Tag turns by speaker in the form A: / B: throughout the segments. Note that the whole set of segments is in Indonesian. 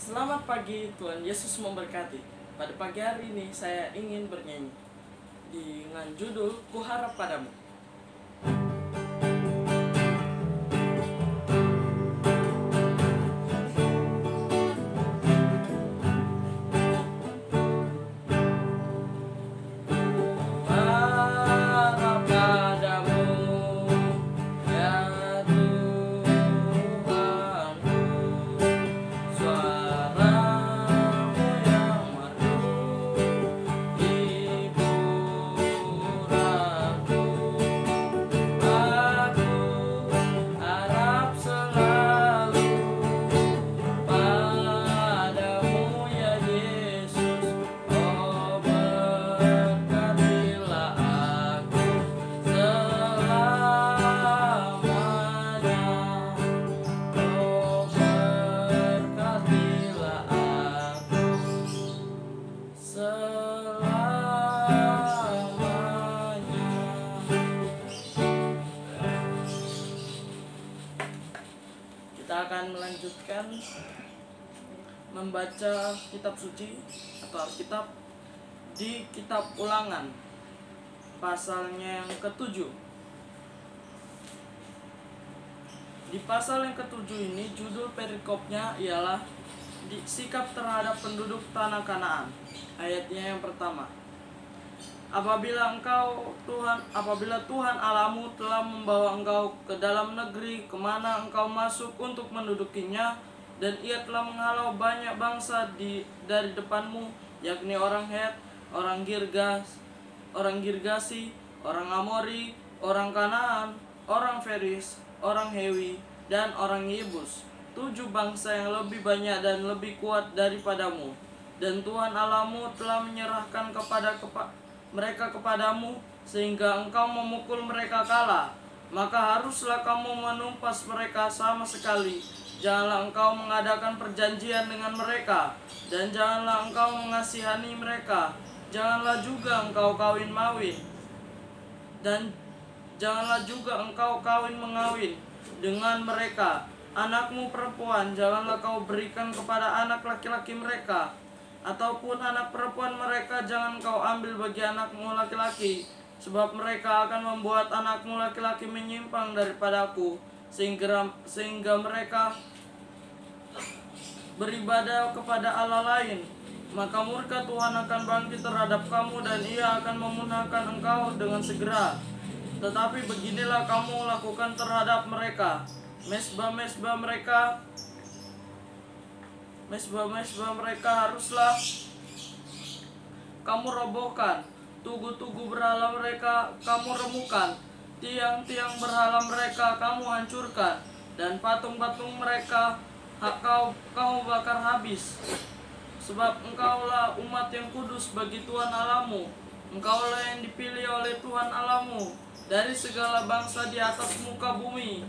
A: Selamat pagi, Tuhan Yesus memberkati. Pada pagi hari ini saya ingin bernyanyi dengan judul Kuharap Padamu. Kita akan melanjutkan membaca kitab suci atau Alkitab di kitab Ulangan pasalnya yang ke-7. Di pasal yang ke-7 ini judul perikopnya ialah sikap terhadap penduduk tanah Kanaan. Ayatnya yang pertama. Apabila Tuhan Allahmu telah membawa engkau ke dalam negeri kemana engkau masuk untuk mendudukinya, dan ia telah menghalau banyak bangsa dari depanmu, yakni orang Het, orang Girgasi, orang Amori, orang Kanaan, orang Feris, orang Hewi, dan orang Yebus, 7 bangsa yang lebih banyak dan lebih kuat daripadamu. Dan Tuhan Allahmu telah menyerahkan mereka kepadamu, sehingga engkau memukul mereka kalah. Maka haruslah kamu menumpas mereka sama sekali. Janganlah engkau mengadakan perjanjian dengan mereka, dan janganlah engkau mengasihani mereka. Janganlah juga engkau kawin-mawin, dan janganlah juga engkau kawin-mengawin dengan mereka. Anakmu perempuan janganlah kau berikan kepada anak laki-laki mereka, ataupun anak perempuan mereka jangan kau ambil bagi anakmu laki-laki, sebab mereka akan membuat anakmu laki-laki menyimpang daripadaku, sehingga mereka beribadah kepada Allah lain. Maka murka Tuhan akan bangkit terhadap kamu, dan ia akan memunahkan engkau dengan segera. Tetapi beginilah kamu lakukan terhadap mereka: mesbah-mesbah mereka haruslah kamu robohkan, tugu-tugu berhala mereka kamu remukan, tiang-tiang berhala mereka kamu hancurkan, dan patung-patung mereka kau bakar habis. Sebab engkaulah umat yang kudus bagi Tuhan Allahmu. Engkaulah yang dipilih oleh Tuhan Allahmu dari segala bangsa di atas muka bumi,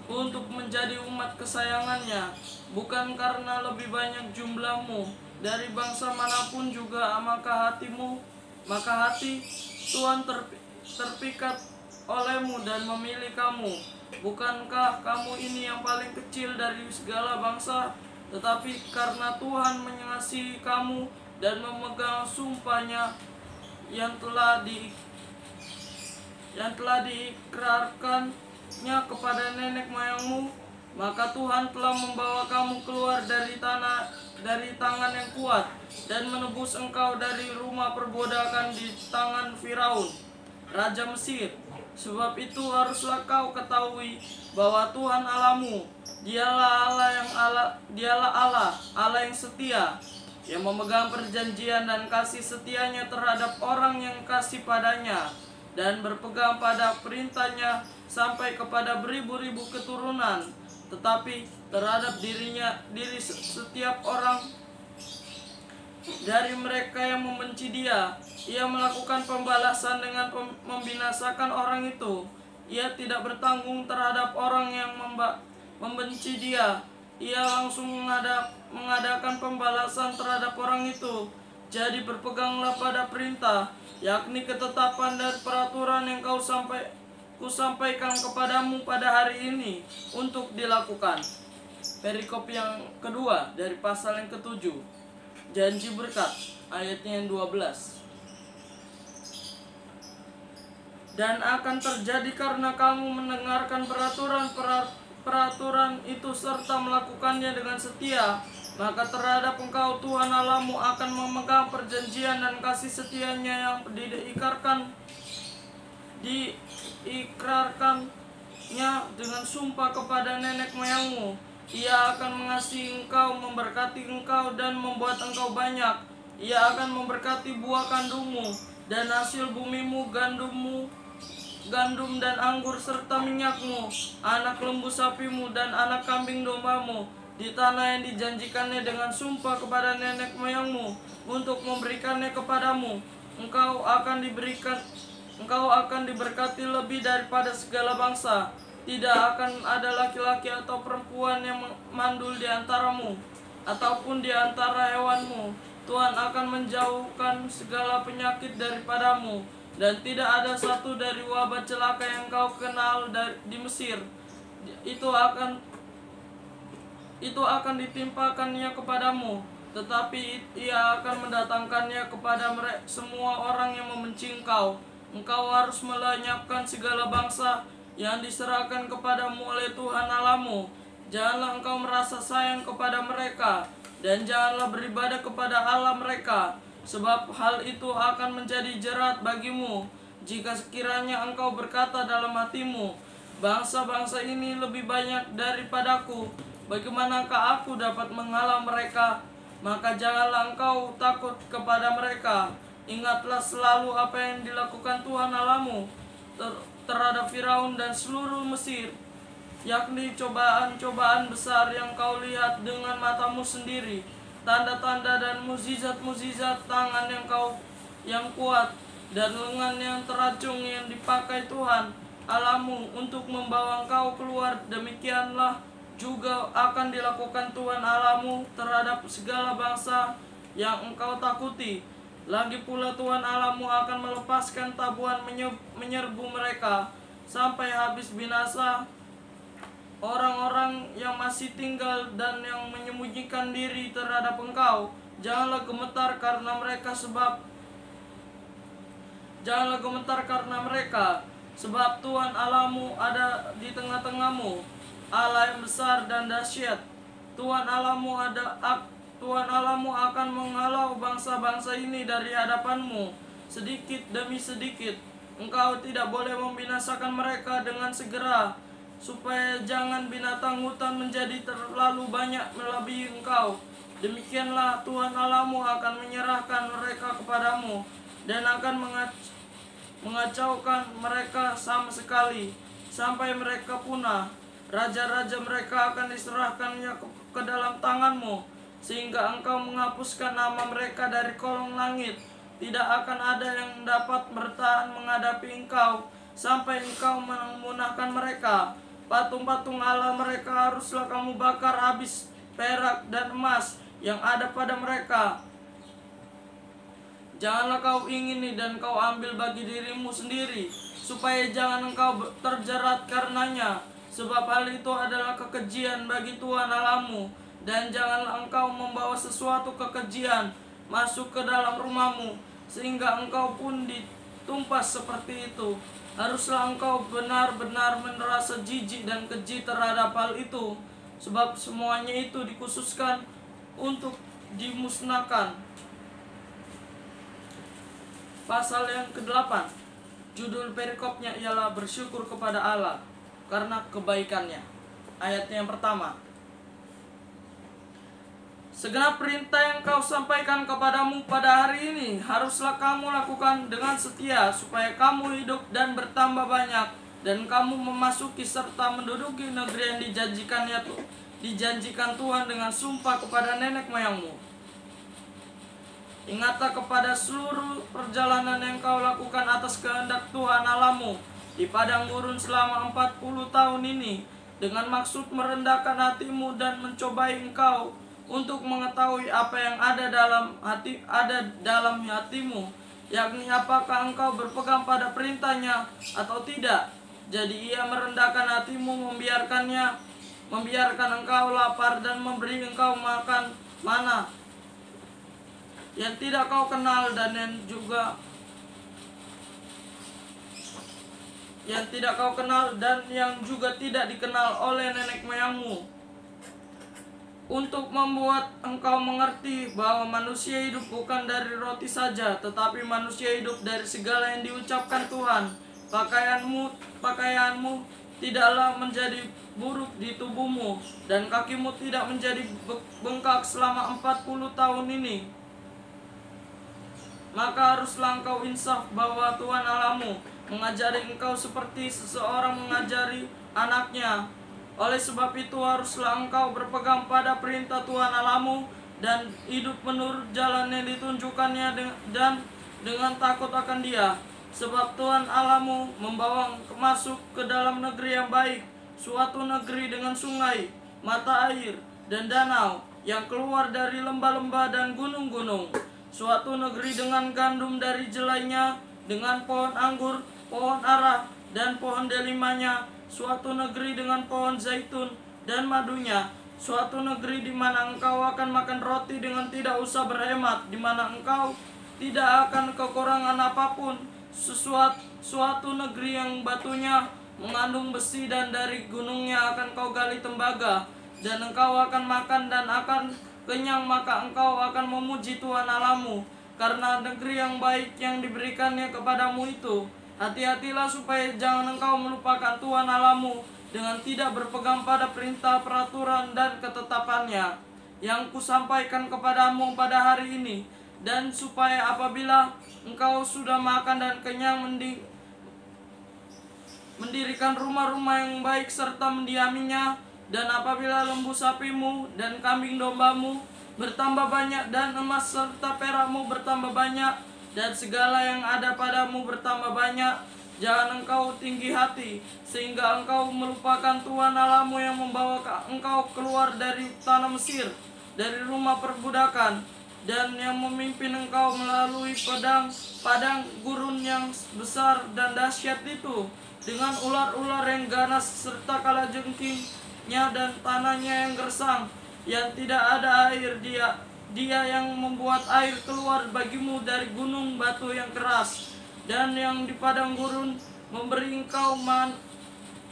A: untuk menjadi umat kesayangannya, bukan karena lebih banyak jumlahmu dari bangsa manapun juga, maka hati Tuhan terpikat olehmu dan memilih kamu. Bukankah kamu ini yang paling kecil dari segala bangsa? Tetapi karena Tuhan mengasihi kamu dan memegang sumpahnya yang telah diikrarkannya kepada nenek moyangmu, maka Tuhan telah membawa kamu keluar dari tangan yang kuat, dan menebus engkau dari rumah perbudakan di tangan Firaun, raja Mesir. Sebab itu haruslah kau ketahui bahwa Tuhan Allahmu, dialah Allah yang setia, yang memegang perjanjian dan kasih setianya terhadap orang yang kasih padanya, dan berpegang pada perintahnya sampai kepada beribu-ribu keturunan. Tetapi terhadap diri setiap orang dari mereka yang membenci Dia, Ia melakukan pembalasan dengan membinasakan orang itu. Ia tidak bertanggung terhadap orang yang membenci Dia. Ia langsung mengadakan pembalasan terhadap orang itu. Jadi berpeganglah pada perintah, yakni ketetapan dan peraturan yang kusampaikan kepadamu pada hari ini untuk dilakukan. Perikop yang kedua dari pasal yang ke-7, janji berkat, ayatnya yang 12. Dan akan terjadi karena kamu mendengarkan peraturan itu serta melakukannya dengan setia, maka terhadap engkau Tuhan Allahmu akan memegang perjanjian dan kasih setianya yang diikrarkannya dengan sumpah kepada nenek moyangmu. Ia akan mengasihi engkau, memberkati engkau, dan membuat engkau banyak. Ia akan memberkati buah kandungmu dan hasil bumimu, gandum dan anggur serta minyakmu, anak lembu sapimu dan anak kambing dombamu, di tanah yang dijanjikannya dengan sumpah kepada nenek moyangmu untuk memberikannya kepadamu. Engkau akan diberkati lebih daripada segala bangsa. Tidak akan ada laki-laki atau perempuan yang mandul di antaramu, ataupun di antara hewanmu. Tuhan akan menjauhkan segala penyakit daripadamu, dan tidak ada satu dari wabah celaka yang kau kenal di Mesir. Itu akan ditimpakannya kepadamu, tetapi ia akan mendatangkannya kepada semua orang yang membenci engkau. Engkau harus melenyapkan segala bangsa yang diserahkan kepadamu oleh Tuhan Allahmu. Janganlah engkau merasa sayang kepada mereka, dan janganlah beribadah kepada Allah mereka, sebab hal itu akan menjadi jerat bagimu jika sekiranya engkau berkata dalam hatimu, bangsa-bangsa ini lebih banyak daripadaku, bagaimanakah aku dapat menghalau mereka? Maka janganlah engkau takut kepada mereka. Ingatlah selalu apa yang dilakukan Tuhan Allahmu terhadap Firaun dan seluruh Mesir, yakni cobaan-cobaan besar yang kau lihat dengan matamu sendiri, tanda-tanda dan mukjizat-mukjizat tangan yang kuat dan lengan yang teracung yang dipakai Tuhan Allahmu untuk membawa engkau keluar. Demikianlah juga akan dilakukan Tuhan Allahmu terhadap segala bangsa yang engkau takuti. Lagi pula Tuhan Allahmu akan melepaskan tabuhan menyerbu mereka sampai habis binasa orang-orang yang masih tinggal dan yang menyembunyikan diri terhadap engkau. Janganlah gemetar karena mereka, sebab Tuhan Allahmu ada di tengah-tengahmu, Allah yang besar dan dahsyat. Tuhan Allahmu akan menghalau bangsa-bangsa ini dari hadapanmu sedikit demi sedikit. Engkau tidak boleh membinasakan mereka dengan segera, supaya jangan binatang hutan menjadi terlalu banyak melebihi engkau. Demikianlah Tuhan Allahmu akan menyerahkan mereka kepadamu, dan akan mengacaukan mereka sama sekali sampai mereka punah. Raja-raja mereka akan diserahkannya ke dalam tanganmu, sehingga engkau menghapuskan nama mereka dari kolong langit. Tidak akan ada yang dapat bertahan menghadapi engkau sampai engkau memunahkan mereka. Patung-patung Allah mereka haruslah kamu bakar habis, perak dan emas yang ada pada mereka. Janganlah kau ingini dan kau ambil bagi dirimu sendiri, supaya jangan engkau terjerat karenanya, sebab hal itu adalah kekejian bagi Tuhan Allahmu. Dan janganlah engkau membawa sesuatu kekejian masuk ke dalam rumahmu, sehingga engkau pun ditumpas seperti itu. Haruslah engkau benar-benar merasa jijik dan keji terhadap hal itu, sebab semuanya itu dikhususkan untuk dimusnahkan. Pasal yang ke-8, judul perikopnya ialah bersyukur kepada Allah karena kebaikannya. Ayatnya yang pertama, segenap perintah yang kau sampaikan kepadamu pada hari ini haruslah kamu lakukan dengan setia, supaya kamu hidup dan bertambah banyak, dan kamu memasuki serta menduduki negeri yang dijanjikan Tuhan dengan sumpah kepada nenek moyangmu. Ingatlah kepada seluruh perjalanan yang kau lakukan atas kehendak Tuhan Allahmu di padang gurun selama 40 tahun ini, dengan maksud merendahkan hatimu dan mencobai engkau untuk mengetahui apa yang ada dalam hatimu, yakni apakah engkau berpegang pada perintahnya atau tidak. Jadi ia merendahkan hatimu, membiarkannya membiarkan engkau lapar dan memberi engkau makan mana yang tidak kau kenal dan yang tidak kau kenal dan yang juga tidak dikenal oleh nenek moyangmu, untuk membuat engkau mengerti bahwa manusia hidup bukan dari roti saja, tetapi manusia hidup dari segala yang diucapkan Tuhan. Pakaianmu tidaklah menjadi buruk di tubuhmu, dan kakimu tidak menjadi bengkak selama 40 tahun ini. Maka haruslah engkau insaf bahwa Tuhan Allahmu mengajari engkau seperti seseorang mengajari anaknya. Oleh sebab itu haruslah engkau berpegang pada perintah Tuhan Allahmu dan hidup menurut jalan yang ditunjukkannya dan dengan takut akan Dia. Sebab Tuhan Allahmu membawa masuk ke dalam negeri yang baik, suatu negeri dengan sungai, mata air, dan danau yang keluar dari lembah-lembah dan gunung-gunung, suatu negeri dengan gandum dari jelainya, dengan pohon anggur, pohon ara, dan pohon delimanya, suatu negeri dengan pohon zaitun dan madunya, suatu negeri di mana engkau akan makan roti dengan tidak usah berhemat, di mana engkau tidak akan kekurangan apapun, suatu negeri yang batunya mengandung besi dan dari gunungnya akan kau gali tembaga, dan engkau akan makan dan akan kenyang, maka engkau akan memuji Tuhan Allahmu karena negeri yang baik yang diberikannya kepadamu itu. Hati-hatilah supaya jangan engkau melupakan Tuhan Allahmu dengan tidak berpegang pada perintah, peraturan, dan ketetapannya yang kusampaikan kepadamu pada hari ini, dan supaya apabila engkau sudah makan dan kenyang mendirikan rumah-rumah yang baik serta mendiaminya, dan apabila lembu sapimu dan kambing dombamu bertambah banyak, dan emas serta perakmu bertambah banyak, dan segala yang ada padamu bertambah banyak, jangan engkau tinggi hati sehingga engkau melupakan Tuhan Allahmu yang membawa engkau keluar dari tanah Mesir, dari rumah perbudakan, dan yang memimpin engkau melalui padang gurun yang besar dan dahsyat itu, dengan ular-ular yang ganas serta kalajengkingnya dan tanahnya yang gersang, yang tidak ada air. Dia yang membuat air keluar bagimu dari gunung batu yang keras, dan yang di padang gurun memberi engkau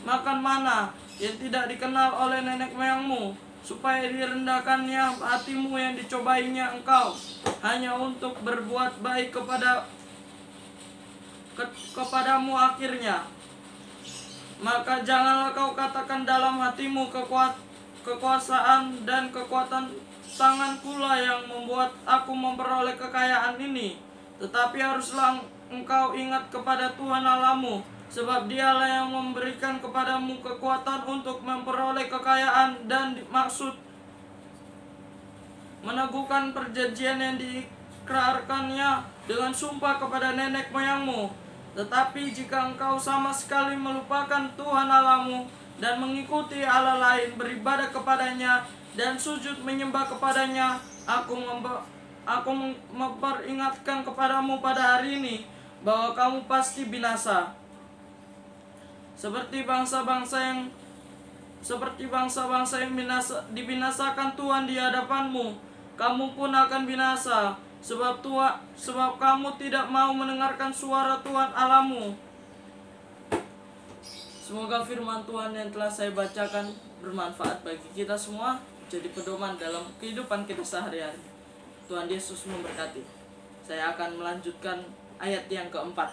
A: makan mana yang tidak dikenal oleh nenek moyangmu, supaya direndahkannya hatimu yang dicobainya engkau hanya untuk berbuat baik kepadamu akhirnya. Maka janganlah kau katakan dalam hatimu, kekuasaan dan kekuatan tanganku lah yang membuat aku memperoleh kekayaan ini. Tetapi haruslah engkau ingat kepada Tuhan Allahmu, sebab Dialah yang memberikan kepadamu kekuatan untuk memperoleh kekayaan, dan maksud meneguhkan perjanjian yang diikrarkannya dengan sumpah kepada nenek moyangmu. Tetapi jika engkau sama sekali melupakan Tuhan Allahmu dan mengikuti Allah lain, beribadah kepadanya dan sujud menyembah kepadanya, aku memperingatkan kepadamu pada hari ini bahwa kamu pasti binasa. Seperti bangsa-bangsa yang dibinasakan Tuhan di hadapanmu, kamu pun akan binasa, sebab kamu tidak mau mendengarkan suara Tuhan Allahmu. Semoga firman Tuhan yang telah saya bacakan bermanfaat bagi kita semua, jadi pedoman dalam kehidupan kita sehari-hari. Tuhan Yesus memberkati. Saya akan melanjutkan ayat yang keempat.